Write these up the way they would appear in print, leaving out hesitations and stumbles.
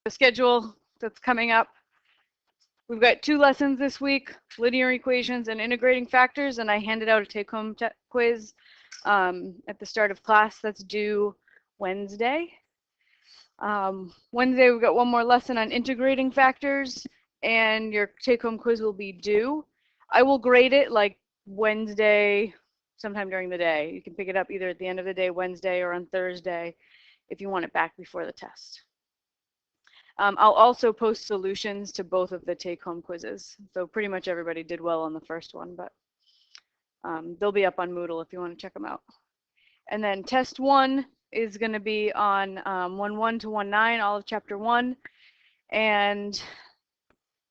schedule that's coming up. We've got 2 lessons this week, linear equations and integrating factors, and I handed out a take-home quiz at the start of class that's due Wednesday. Wednesday we've got 1 more lesson on integrating factors, and your take-home quiz will be due. I will grade it like Wednesday, sometime during the day. You can pick it up either at the end of the day, Wednesday, or on Thursday, if you want it back before the test. I'll also post solutions to both of the take-home quizzes. So pretty much everybody did well on the first one, but they'll be up on Moodle if you want to check them out. And then test 1 is going to be on 1.1 to 1.9, all of chapter 1. And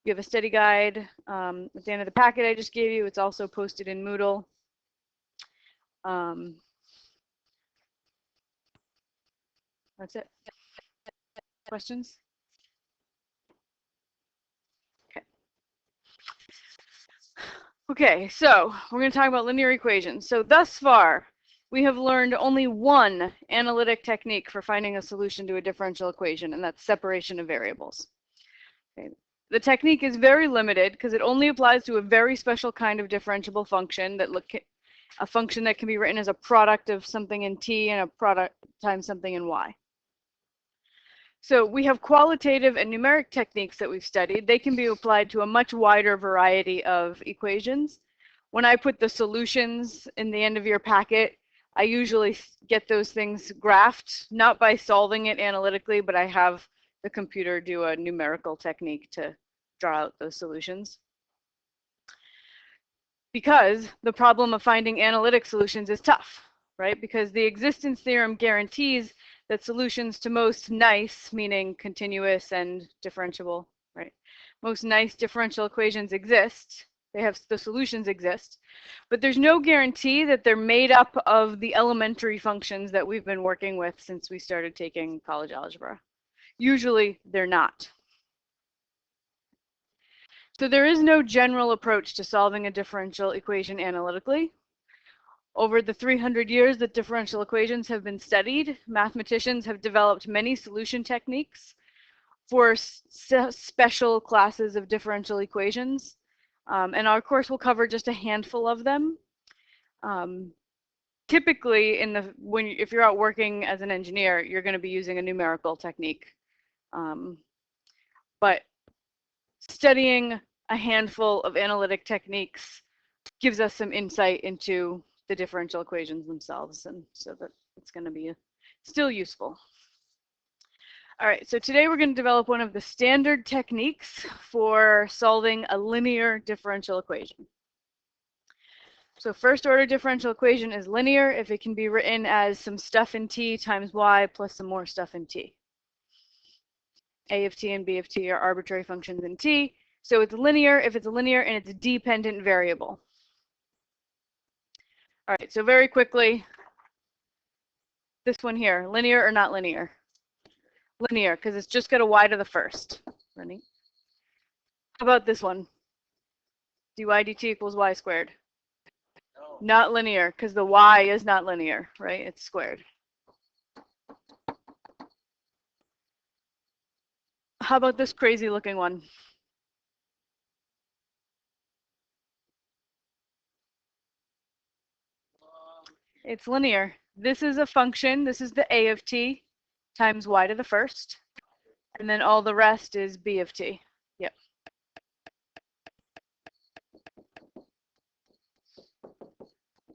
you have a study guide at the end of the packet I just gave you. It's also posted in Moodle. That's it. Questions? Okay, so we're going to talk about linear equations. So thus far, we have learned only 1 analytic technique for finding a solution to a differential equation, and that's separation of variables. Okay. The technique is very limited because it only applies to a very special kind of differentiable function, a function that can be written as a product of something in t and a product times something in y. So we have qualitative and numeric techniques that we've studied. They can be applied to a much wider variety of equations. When I put the solutions in the end of your packet, I usually get those things graphed, not by solving it analytically, but I have the computer do a numerical technique to draw out those solutions. Because the problem of finding analytic solutions is tough, right? Because the existence theorem guarantees that solutions to most nice, meaning continuous and differentiable, right? Most nice differential equations exist. They have the solutions exist, but there's no guarantee that they're made up of the elementary functions that we've been working with since we started taking college algebra. Usually they're not. So there is no general approach to solving a differential equation analytically. Over the 300 years that differential equations have been studied, mathematicians have developed many solution techniques for special classes of differential equations. And our course will cover just a handful of them. Typically, if you're out working as an engineer, you're going to be using a numerical technique. But studying a handful of analytic techniques gives us some insight into the differential equations themselves, and so that it's going to be still useful. All right, so today we're going to develop one of the standard techniques for solving a linear differential equation. So first order differential equation is linear if it can be written as some stuff in t times y plus some more stuff in t. A of t and b of t are arbitrary functions in t. So it's linear if it's linear and it's a dependent variable. All right, so very quickly, this one here, linear or not linear? Linear, because it's just got a y to the first. Running. How about this one? dy dt equals y squared. No. Not linear, because the y is not linear, right? It's squared. How about this crazy looking one? It's linear. This is a function. This is the a of t times y to the first. And then all the rest is b of t. Yep.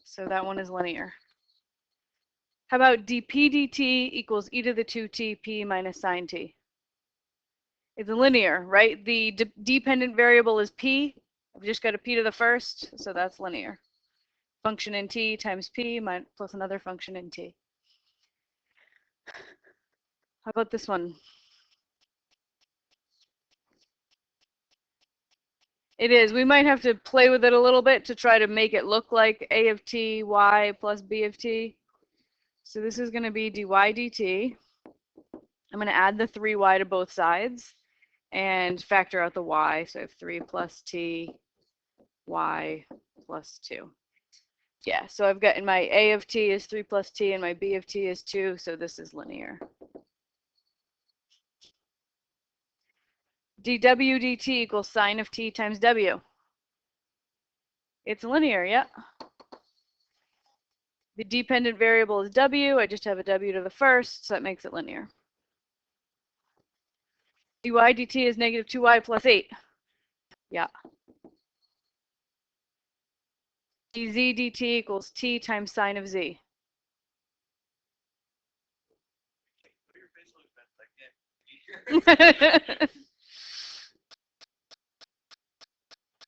So that one is linear. How about dp dt equals e to the 2t p minus sine t? It's linear, right? The dependent variable is p. I've just got a p to the first, so that's linear. Function in t times p plus another function in t. How about this one? It is. We might have to play with it a little bit to try to make it look like a of t y plus b of t. So this is going to be dy dt. I'm going to add the 3y to both sides and factor out the y. So I have 3 plus t y plus 2. Yeah, so I've got in my a of t is 3 plus t and my b of t is 2, so this is linear. dw dt equals sine of t times w. It's linear, yeah. The dependent variable is w. I just have a w to the first, so that makes it linear. dy dt is negative 2y plus 8. Yeah. dz dt equals t times sine of z.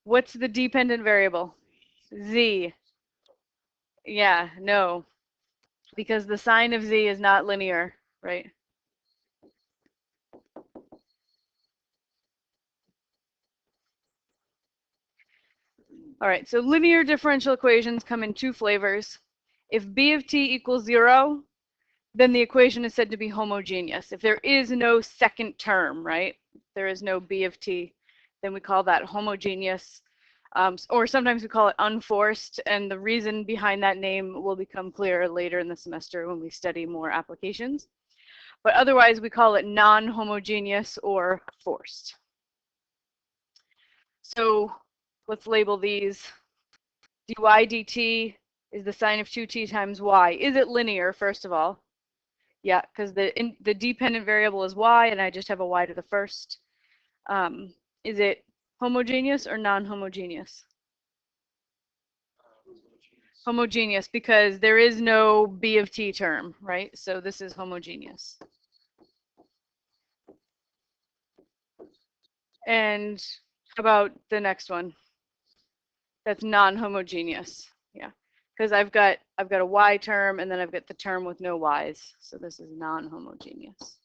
What's the dependent variable? Z. Yeah, no. Because the sine of z is not linear, right? All right, so linear differential equations come in two flavors. If b of t equals 0, then the equation is said to be homogeneous. If there is no second term, right? There is no b of t, then we call that homogeneous. Or sometimes we call it unforced, and the reason behind that name will become clear later in the semester when we study more applications. But otherwise, we call it non-homogeneous or forced. So let's label these. dy dt is the sine of 2t times y. Is it linear, first of all? Yeah, because the dependent variable is y, and I just have a y to the first. Is it homogeneous or non-homogeneous? Homogeneous, because there is no b of t term, right? So this is homogeneous. And how about the next one? That's non-homogeneous. Yeah, because I've got a y term, and then I've got the term with no y's. So this is non-homogeneous.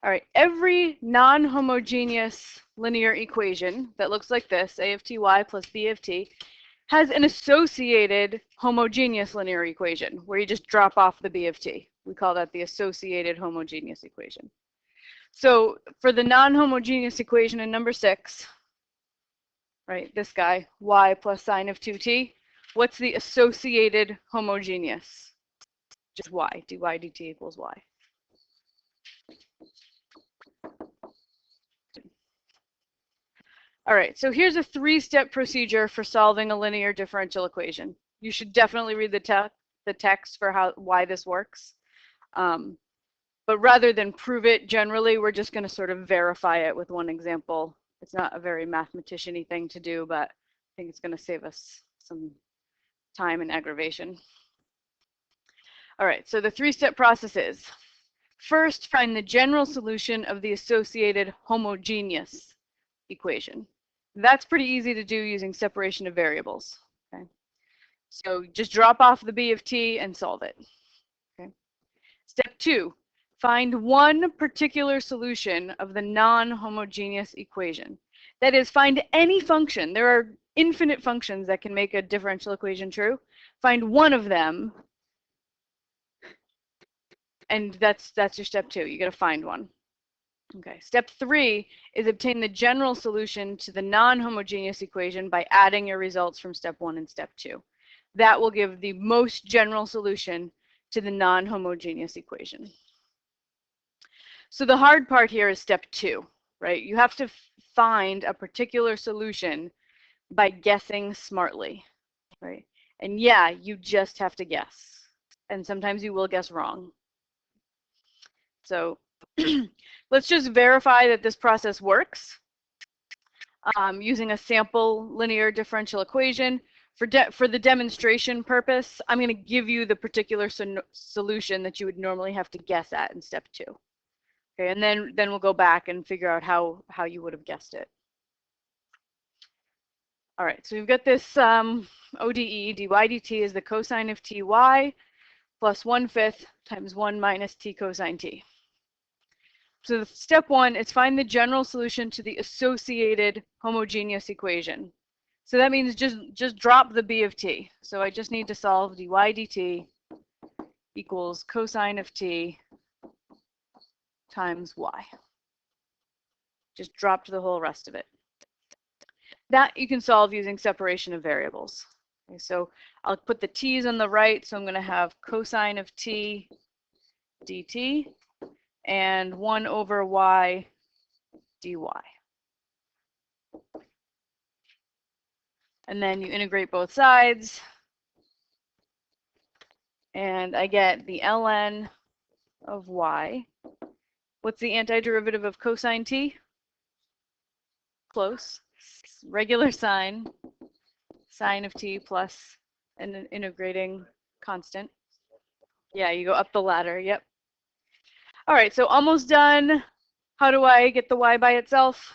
All right, every non-homogeneous linear equation that looks like this, a of ty plus b of t, has an associated homogeneous linear equation where you just drop off the b of t. We call that the associated homogeneous equation. So for the non-homogeneous equation in number 6, right, this guy, y plus sine of 2t, what's the associated homogeneous? Just y, dy dt equals y. All right, so here's a 3-step procedure for solving a linear differential equation. You should definitely read the text for why this works. But rather than prove it generally, we're just going to sort of verify it with one example. It's not a very mathematician-y thing to do, but I think it's going to save us some time and aggravation. All right, so the 3-step process is, first, find the general solution of the associated homogeneous equation. That's pretty easy to do using separation of variables. Okay, so just drop off the b of t and solve it. Okay. Step 2, find one particular solution of the non-homogeneous equation. That is, find any function. There are infinite functions that can make a differential equation true. Find one of them, and that's your step 2. You got to find one. Okay, step 3 is obtain the general solution to the non-homogeneous equation by adding your results from step 1 and step 2. That will give the most general solution to the non-homogeneous equation. So the hard part here is step 2, right? You have to find a particular solution by guessing smartly, right? And yeah, you just have to guess. And sometimes you will guess wrong. So let's just verify that this process works using a sample linear differential equation. For the demonstration purpose, I'm going to give you the particular solution that you would normally have to guess at in step 2. Okay, and then we'll go back and figure out how you would have guessed it. All right, so we've got this ODE, dy dt is the cosine of ty plus 1/5 times 1 minus t cosine t. So step 1 is find the general solution to the associated homogeneous equation. So that means just drop the b of t. So I just need to solve dy dt equals cosine of t times y. Just dropped the whole rest of it. That you can solve using separation of variables. Okay, so I'll put the t's on the right, so I'm going to have cosine of t dt and 1 over y dy. And then you integrate both sides, and I get the ln of y. What's the antiderivative of cosine t? Close. Regular sine, sine of t plus an integrating constant. Yeah, you go up the ladder, yep. All right, so almost done. How do I get the y by itself?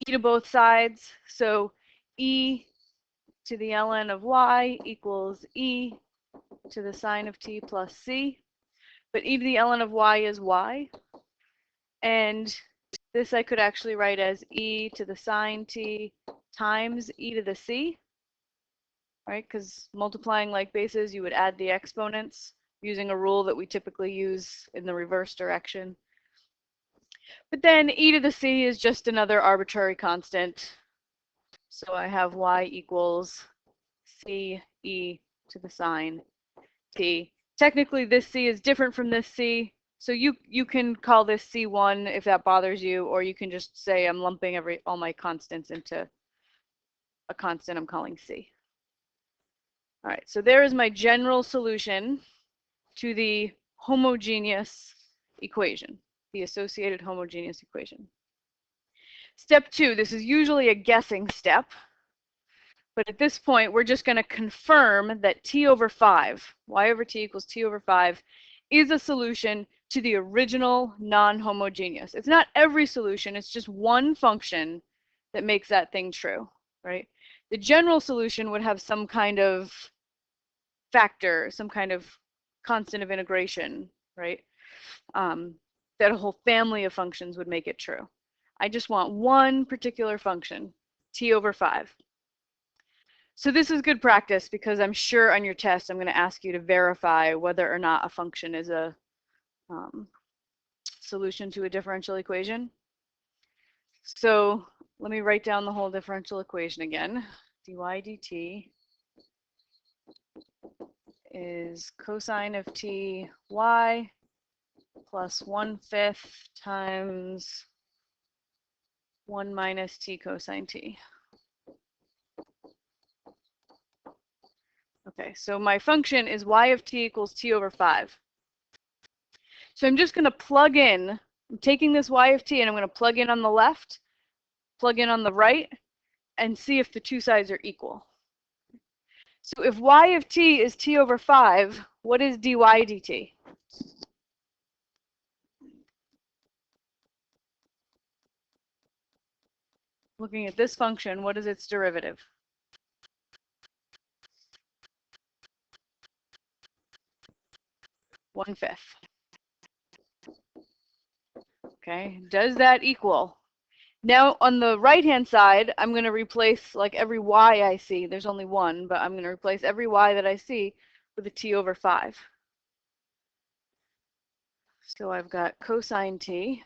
E to both sides. So e to the ln of y equals e to the sine of t plus c. But e to the ln of y is y. And this I could actually write as e to the sine t times e to the c, right? Because multiplying like bases, you would add the exponents using a rule that we typically use in the reverse direction. But then e to the c is just another arbitrary constant. So I have y equals c e to the sine t. Technically, this c is different from this c. So you can call this C1 if that bothers you, or you can just say I'm lumping all my constants into a constant I'm calling C. All right, so there is my general solution to the homogeneous equation, the associated homogeneous equation. Step 2, this is usually a guessing step, but at this point we're just going to confirm that t over 5, y over t equals t over 5, is a solution to the original non-homogeneous. It's not every solution, it's just one function that makes that thing true, right? The general solution would have some kind of factor, some kind of constant of integration, right? That a whole family of functions would make it true. I just want one particular function, t over 5. So this is good practice because I'm sure on your test I'm going to ask you to verify whether or not a function is a solution to a differential equation. So let me write down the whole differential equation again. dy dt is cosine of t y plus 1/5 times 1 minus t cosine t. Okay, so my function is y of t equals t over 5. So I'm just going to plug in, I'm taking this y of t and I'm going to plug in on the left, plug in on the right, and see if the two sides are equal. So if y of t is t over 5, what is dy dt? Looking at this function, what is its derivative? One-fifth. Okay, does that equal? Now on the right-hand side, I'm going to replace like every y I see. There's only one, but I'm going to replace every y that I see with a t over 5. So I've got cosine t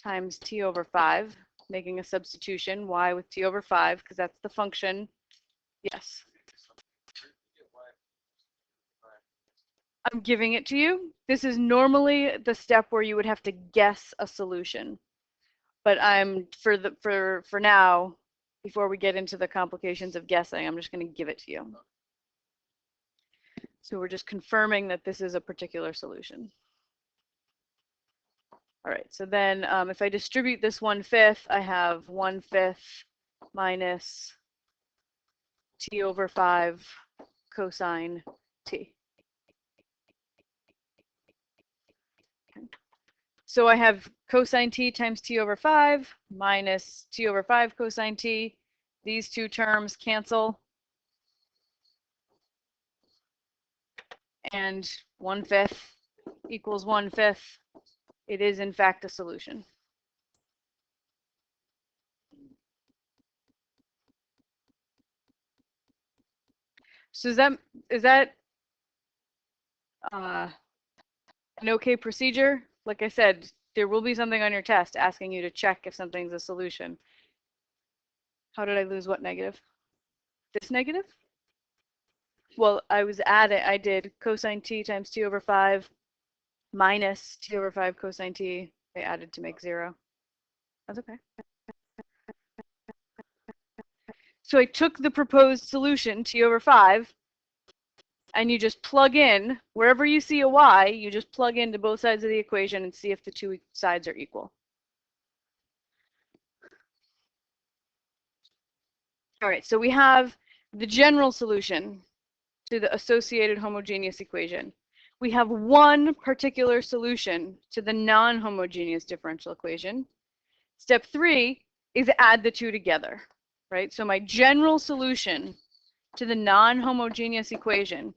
times t over 5, making a substitution, y with t over 5, because that's the function. Yes. I'm giving it to you. This is normally the step where you would have to guess a solution. But I'm for now, before we get into the complications of guessing, I'm just going to give it to you. So we're just confirming that this is a particular solution. All right, so then if I distribute this 1/5, I have 1/5 minus t over 5 cosine t. Okay. So I have cosine t times t over 5 minus t over 5 cosine t. These two terms cancel. And 1/5 equals 1/5. It is in fact a solution. So is that an okay procedure? Like I said, there will be something on your test asking you to check if something's a solution. How did I lose what negative? this negative? Well, I did cosine t times t over 5 minus t over 5 cosine t. I added to make 0. That's okay. So I took the proposed solution, t over 5, and you just plug in, wherever you see a y, you just plug into both sides of the equation and see if the two sides are equal. All right, so we have the general solution to the associated homogeneous equation. We have one particular solution to the non-homogeneous differential equation. Step 3 is add the two together, right? So my general solution to the non-homogeneous equation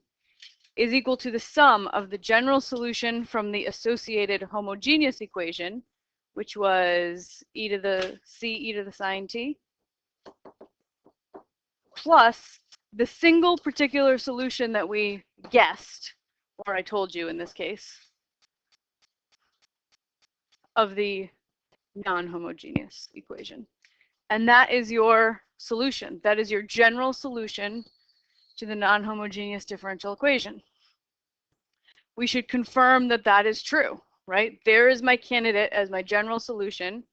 is equal to the sum of the general solution from the associated homogeneous equation, which was e to the sine t, plus the single particular solution that we guessed, or I told you in this case, of the non-homogeneous equation. And that is your solution. That is your general solution to the non-homogeneous differential equation. We should confirm that that is true, right? There is my candidate as my general solution.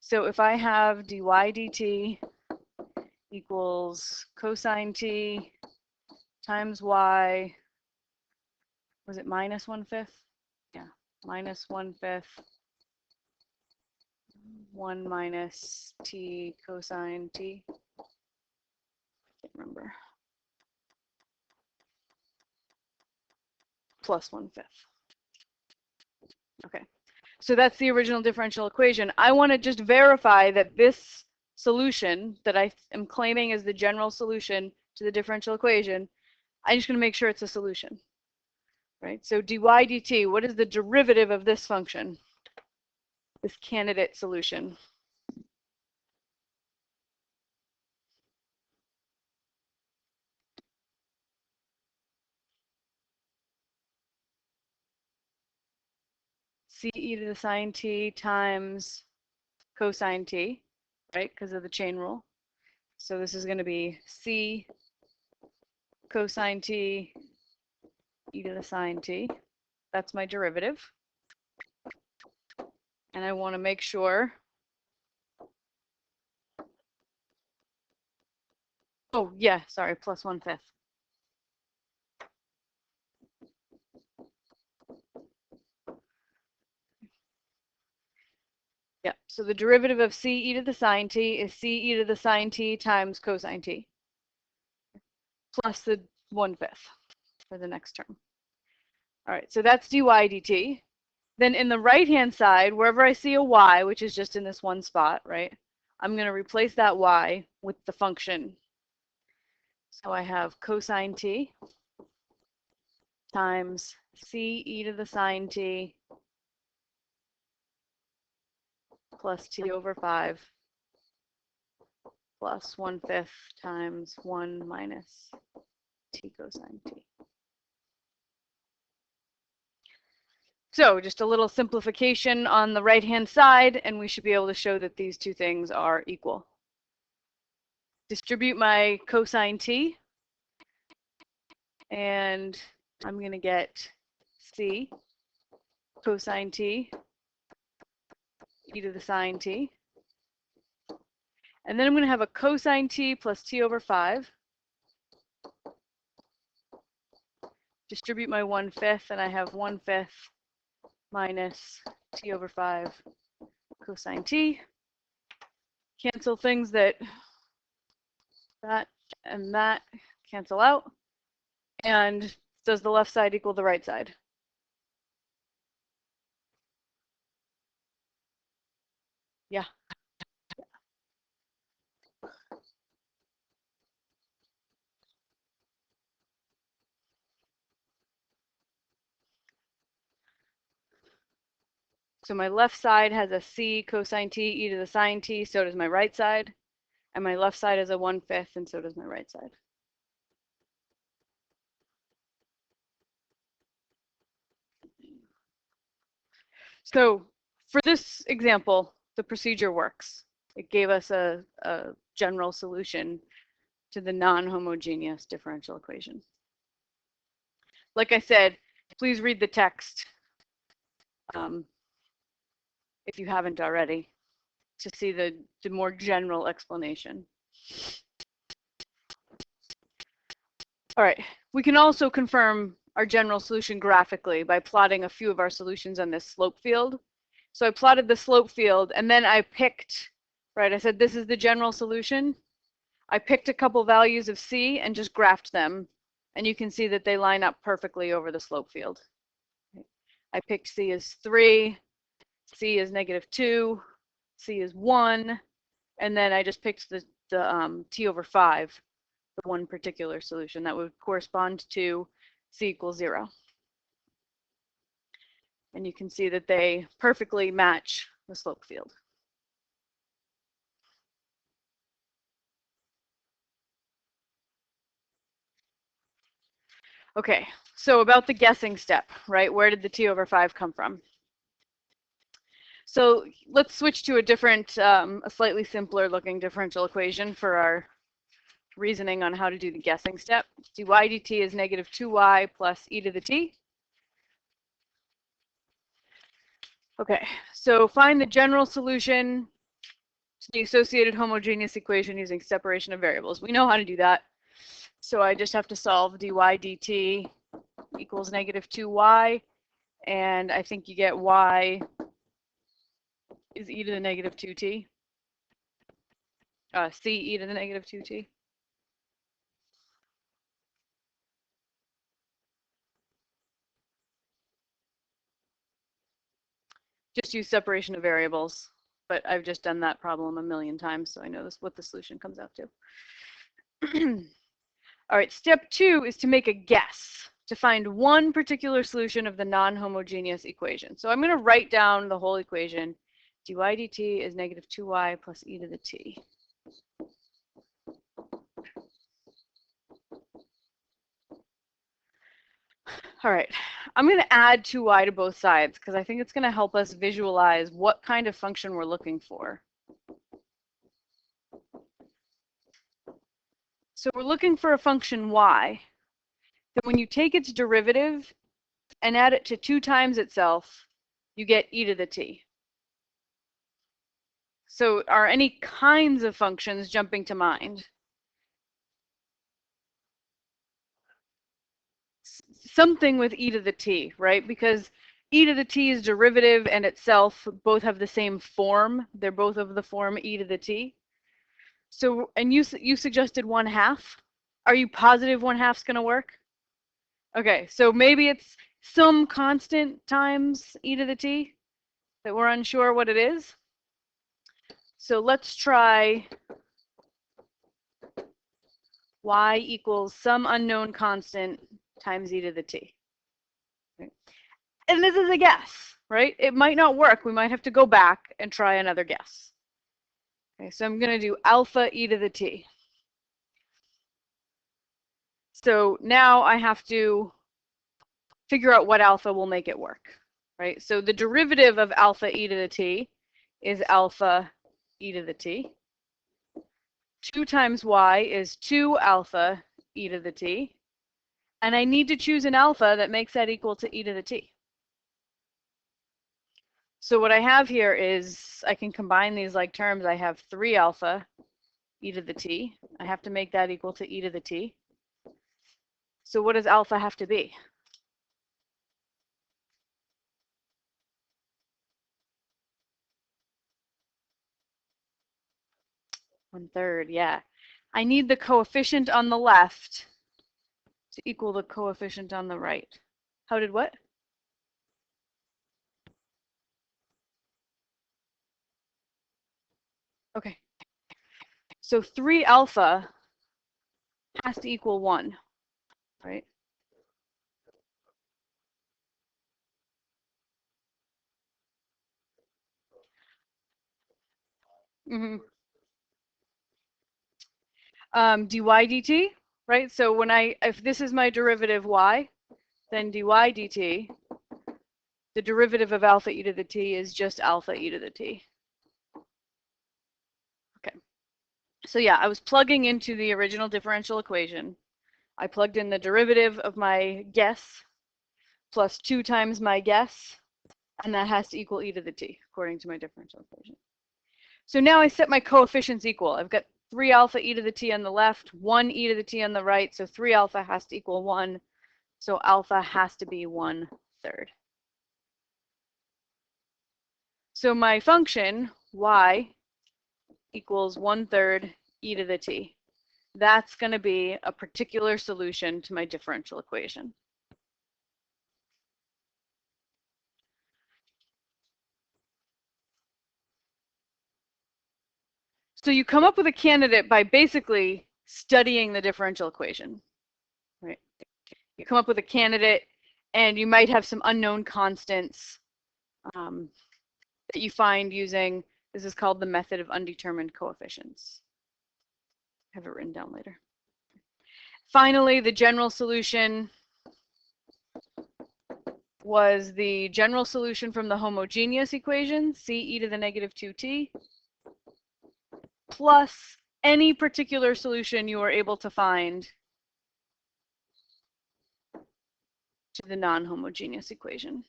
So if I have dy dt equals cosine t times y, was it minus 1/5? Yeah, minus 1/5, 1 minus t cosine t. I can't remember. Plus 1/5. Okay, so that's the original differential equation. I want to just verify that this solution that I am claiming is the general solution to the differential equation, I'm just going to make sure it's a solution, right? So dy dt, what is the derivative of this function, this candidate solution? C e to the sine t times cosine t, right, because of the chain rule. So this is going to be c cosine t e to the sine t. That's my derivative. And I want to make sure. Oh, yeah, sorry, plus 1/5. Yeah, so the derivative of c e to the sine t is c e to the sine t times cosine t, plus the 1/5 for the next term. All right, so that's dy dt. Then in the right-hand side, wherever I see a y, which is just in this one spot, right, I'm going to replace that y with the function. So I have cosine t times c e to the sine t plus t over 5 plus 1/5 times 1 minus t cosine t. So just a little simplification on the right-hand side, and we should be able to show that these two things are equal. Distribute my cosine t, and I'm going to get c cosine t e to the sine t. And then I'm going to have a cosine t plus t over 5. Distribute my 1/5, and I have 1/5 minus t over 5 cosine t. Cancel things that and that cancel out. And does the left side equal the right side? Yeah. So my left side has a c cosine t e to the sine t, so does my right side. And my left side is a 1/5, and so does my right side. So for this example, the procedure works. It gave us a general solution to the non-homogeneous differential equation. Like I said, please read the text if you haven't already to see the more general explanation. All right, we can also confirm our general solution graphically by plotting a few of our solutions on this slope field. So I plotted the slope field and then I picked, right, I said this is the general solution. I picked a couple values of C and just graphed them. And you can see that they line up perfectly over the slope field. I picked C as 3, C is -2, C is 1, and then I just picked the T over 5, the one particular solution that would correspond to C equals 0. And you can see that they perfectly match the slope field. Okay, so about the guessing step, right? Where did the T over 5 come from? So let's switch to a different, a slightly simpler looking differential equation for our reasoning on how to do the guessing step. dy dt is -2y plus e to the t. Okay, so find the general solution to the associated homogeneous equation using separation of variables. We know how to do that. So I just have to solve dy dt equals -2y, and I think you get y is e to the -2t, c e to the -2t. Just use separation of variables, but I've just done that problem a million times, so I know what the solution comes out to. All right, step 2 is to make a guess, to find one particular solution of the non-homogeneous equation. So I'm going to write down the whole equation. dy dt is -2y plus e to the t. All right, I'm going to add 2y to both sides because I think it's going to help us visualize what kind of function we're looking for. So we're looking for a function y that when you take its derivative and add it to 2 times itself, you get e to the t. So are any kinds of functions jumping to mind? Something with e to the t, right? Because e to the t's derivative and itself both have the same form. They're both of the form e to the t. So, and you suggested 1/2. Are you positive 1/2 is going to work? Okay, so maybe it's some constant times e to the t that we're unsure what it is. So let's try y equals some unknown constant times e to the t. Okay. And this is a guess, right? It might not work. We might have to go back and try another guess. Okay, so I'm going to do alpha e to the t. So now I have to figure out what alpha will make it work, right? So the derivative of alpha e to the t is alpha e to the t. 2 times y is 2 alpha e to the t. And I need to choose an alpha that makes that equal to e to the t. So what I have here is I can combine these like terms. I have 3 alpha e to the t. I have to make that equal to e to the t. So what does alpha have to be? One-third, yeah. I need the coefficient on the left to equal the coefficient on the right. How did what? Okay. So 3 alpha has to equal 1, right? Mm-hmm. Dy dt, right? So when if this is my derivative y, then dy dt, the derivative of alpha e to the t is just alpha e to the t. Okay. So yeah, I was plugging into the original differential equation. I plugged in the derivative of my guess plus 2 times my guess, and that has to equal e to the t, according to my differential equation. So now I set my coefficients equal. I've got 3 alpha e to the t on the left, 1 e to the t on the right, so 3 alpha has to equal 1, so alpha has to be 1/3. So my function, y, equals 1/3 e to the t. That's going to be a particular solution to my differential equation. So you come up with a candidate by basically studying the differential equation, right? You come up with a candidate, and you might have some unknown constants that you find using, this is called the method of undetermined coefficients. Have it written down later. Finally, the general solution was the general solution from the homogeneous equation, c e to the negative 2t, plus any particular solution you are able to find to the non-homogeneous equation.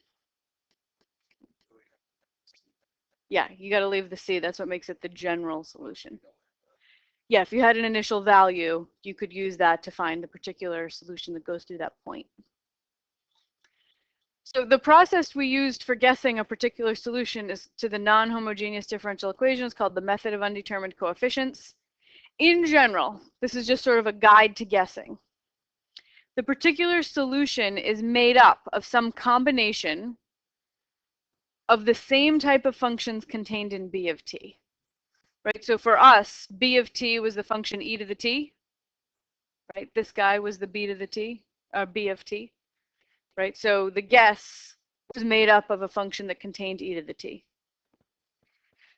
Yeah, you got to leave the c. That's what makes it the general solution. Yeah, if you had an initial value, you could use that to find the particular solution that goes through that point. So the process we used for guessing a particular solution is to the non-homogeneous differential equation is called the method of undetermined coefficients. In general, this is just sort of a guide to guessing. The particular solution is made up of some combination of the same type of functions contained in b of t. Right? So for us, b of t was the function e to the t. Right? This guy was the b to the t, b of t. Right? So the guess was made up of a function that contained e to the t.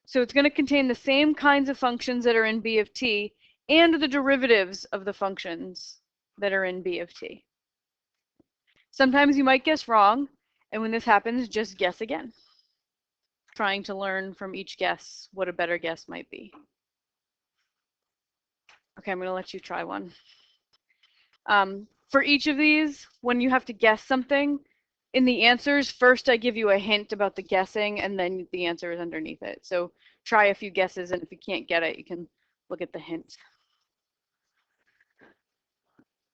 So it's going to contain the same kinds of functions that are in b of t and the derivatives of the functions that are in b of t. Sometimes you might guess wrong, and when this happens, just guess again, trying to learn from each guess what a better guess might be. Okay, I'm going to let you try one. For each of these, when you have to guess something, in the answers, first I give you a hint about the guessing, and then the answer is underneath it. So try a few guesses, and if you can't get it, you can look at the hint.